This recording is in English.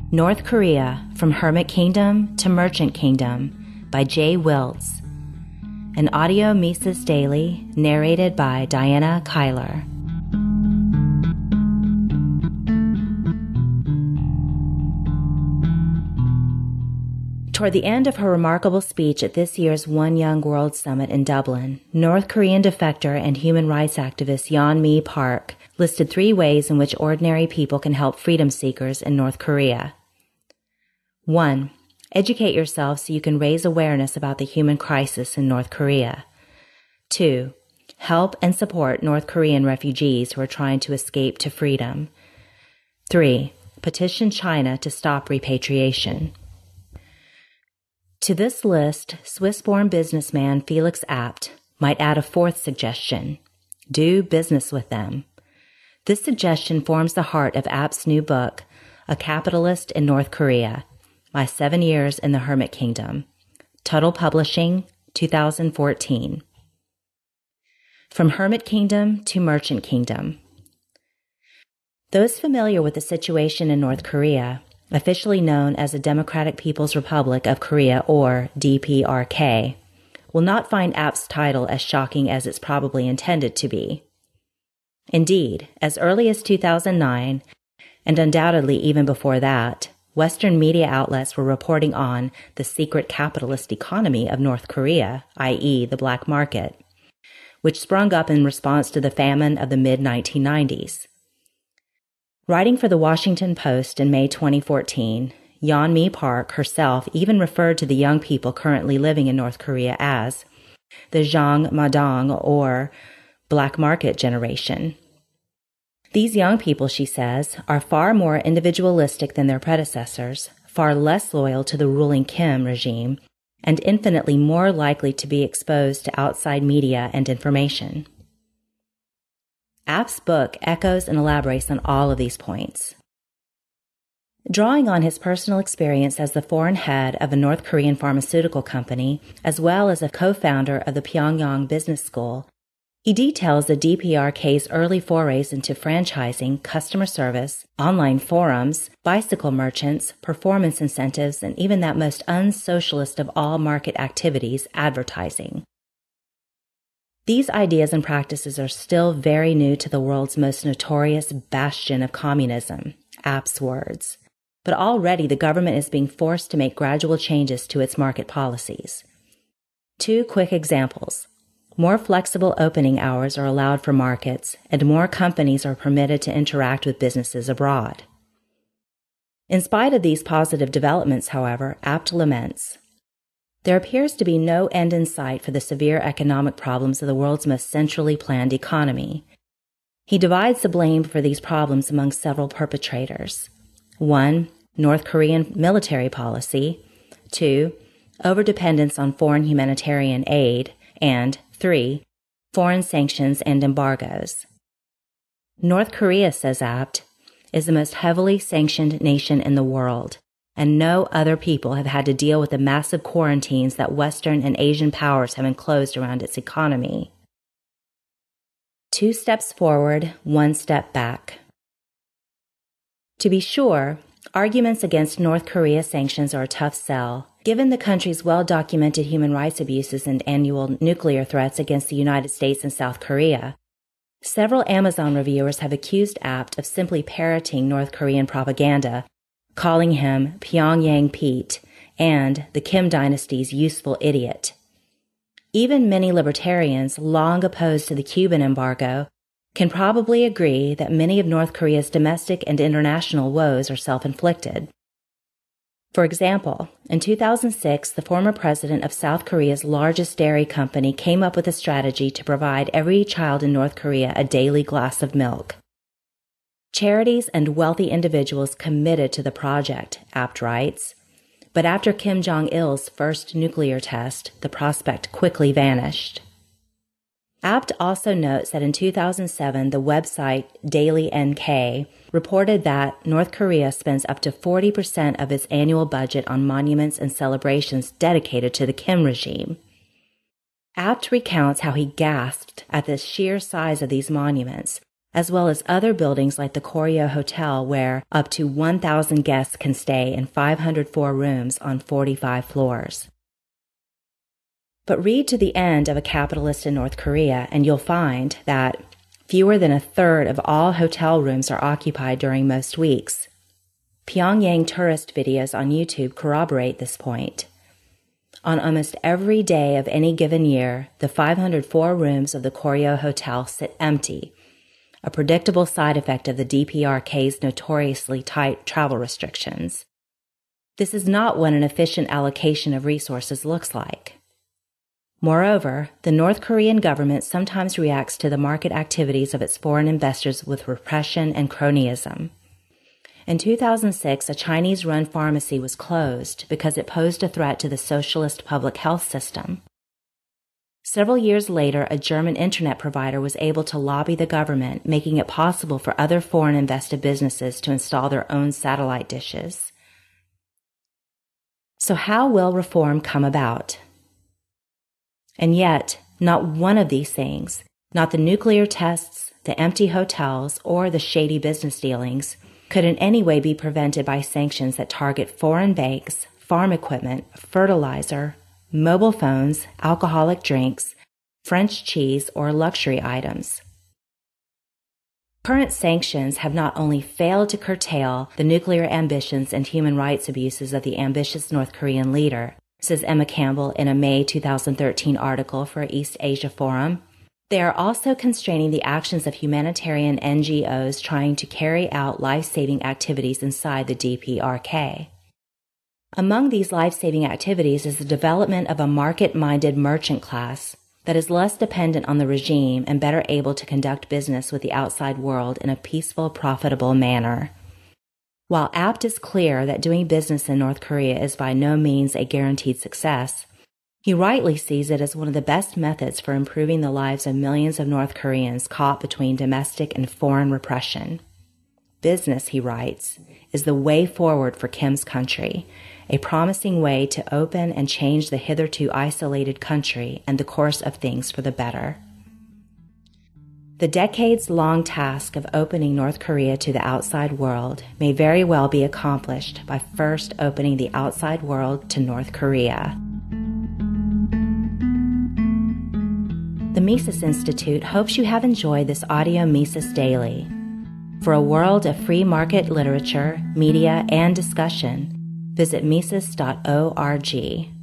North Korea, From Hermit Kingdom to Merchant Kingdom by J. Wiltz. An audio Mises Daily narrated by Diana Kyler. Toward the end of her remarkable speech at this year's One Young World Summit in Dublin, North Korean defector and human rights activist Yeon-mi Park listed 3 ways in which ordinary people can help freedom seekers in North Korea. 1. Educate yourself so you can raise awareness about the human crisis in North Korea. 2. Help and support North Korean refugees who are trying to escape to freedom. 3. Petition China to stop repatriation. To this list, Swiss-born businessman Felix Abt might add a 4th suggestion: do business with them. This suggestion forms the heart of Abt's new book, A Capitalist in North Korea, My 7 Years in the Hermit Kingdom. Tuttle Publishing, 2014. From Hermit Kingdom to Merchant Kingdom. Those familiar with the situation in North Korea, officially known as the Democratic People's Republic of Korea, or DPRK, will not find Abt's title as shocking as it's probably intended to be. Indeed, as early as 2009, and undoubtedly even before that, Western media outlets were reporting on the secret capitalist economy of North Korea, i.e. the black market, which sprung up in response to the famine of the mid-1990s. Writing for the Washington Post in May 2014, Yeon-mi Park herself even referred to the young people currently living in North Korea as the Jang Madang, or black market generation. These young people, she says, are far more individualistic than their predecessors, far less loyal to the ruling Kim regime, and infinitely more likely to be exposed to outside media and information. Abt's book echoes and elaborates on all of these points. Drawing on his personal experience as the foreign head of a North Korean pharmaceutical company, as well as a co-founder of the Pyongyang Business School, he details the DPRK's early forays into franchising, customer service, online forums, bicycle merchants, performance incentives, and even that most unsocialist of all market activities, advertising. These ideas and practices are still very new to the world's most notorious bastion of communism, Abt's words. But already the government is being forced to make gradual changes to its market policies. 2 quick examples. More flexible opening hours are allowed for markets, and more companies are permitted to interact with businesses abroad. In spite of these positive developments, however, Abt laments, there appears to be no end in sight for the severe economic problems of the world's most centrally planned economy. He divides the blame for these problems among several perpetrators. 1. North Korean military policy. 2. Overdependence on foreign humanitarian aid. And 3. Foreign sanctions and embargoes. North Korea, says Abt, is the most heavily sanctioned nation in the world, and no other people have had to deal with the massive quarantines that Western and Asian powers have enclosed around its economy. 2 steps forward, 1 step back. To be sure, arguments against North Korea sanctions are a tough sell, given the country's well-documented human rights abuses and annual nuclear threats against the United States and South Korea. Several Amazon reviewers have accused Abt of simply parroting North Korean propaganda, calling him Pyongyang Pete and the Kim dynasty's useful idiot. Even many libertarians, long opposed to the Cuban embargo, can probably agree that many of North Korea's domestic and international woes are self-inflicted. For example, in 2006, the former president of South Korea's largest dairy company came up with a strategy to provide every child in North Korea a daily glass of milk. Charities and wealthy individuals committed to the project, Abt writes, but after Kim Jong-il's first nuclear test, the prospect quickly vanished. Abt also notes that in 2007, the website Daily NK reported that North Korea spends up to 40% of its annual budget on monuments and celebrations dedicated to the Kim regime. Abt recounts how he gasped at the sheer size of these monuments, as well as other buildings like the Koryo Hotel where up to 1,000 guests can stay in 504 rooms on 45 floors. But read to the end of A Capitalist in North Korea and you'll find that fewer than a third of all hotel rooms are occupied during most weeks. Pyongyang tourist videos on YouTube corroborate this point. On almost every day of any given year, the 504 rooms of the Koryo Hotel sit empty, a predictable side effect of the DPRK's notoriously tight travel restrictions. This is not what an efficient allocation of resources looks like. Moreover, the North Korean government sometimes reacts to the market activities of its foreign investors with repression and cronyism. In 2006, a Chinese-run pharmacy was closed because it posed a threat to the socialist public health system. Several years later, a German internet provider was able to lobby the government, making it possible for other foreign invested businesses to install their own satellite dishes. So how will reform come about? And yet, not one of these things, not the nuclear tests, the empty hotels, or the shady business dealings, could in any way be prevented by sanctions that target foreign banks, farm equipment, fertilizer, mobile phones, alcoholic drinks, French cheese, or luxury items. Current sanctions have not only failed to curtail the nuclear ambitions and human rights abuses of the ambitious North Korean leader, says Emma Campbell in a May 2013 article for East Asia Forum, they are also constraining the actions of humanitarian NGOs trying to carry out life-saving activities inside the DPRK. Among these life-saving activities is the development of a market-minded merchant class that is less dependent on the regime and better able to conduct business with the outside world in a peaceful, profitable manner. While adept is clear that doing business in North Korea is by no means a guaranteed success, he rightly sees it as one of the best methods for improving the lives of millions of North Koreans caught between domestic and foreign repression. Business, he writes, is the way forward for Kim's country, a promising way to open and change the hitherto isolated country and the course of things for the better. The decades-long task of opening North Korea to the outside world may very well be accomplished by first opening the outside world to North Korea. The Mises Institute hopes you have enjoyed this audio Mises Daily. For a world of free market literature, media, and discussion, visit Mises.org.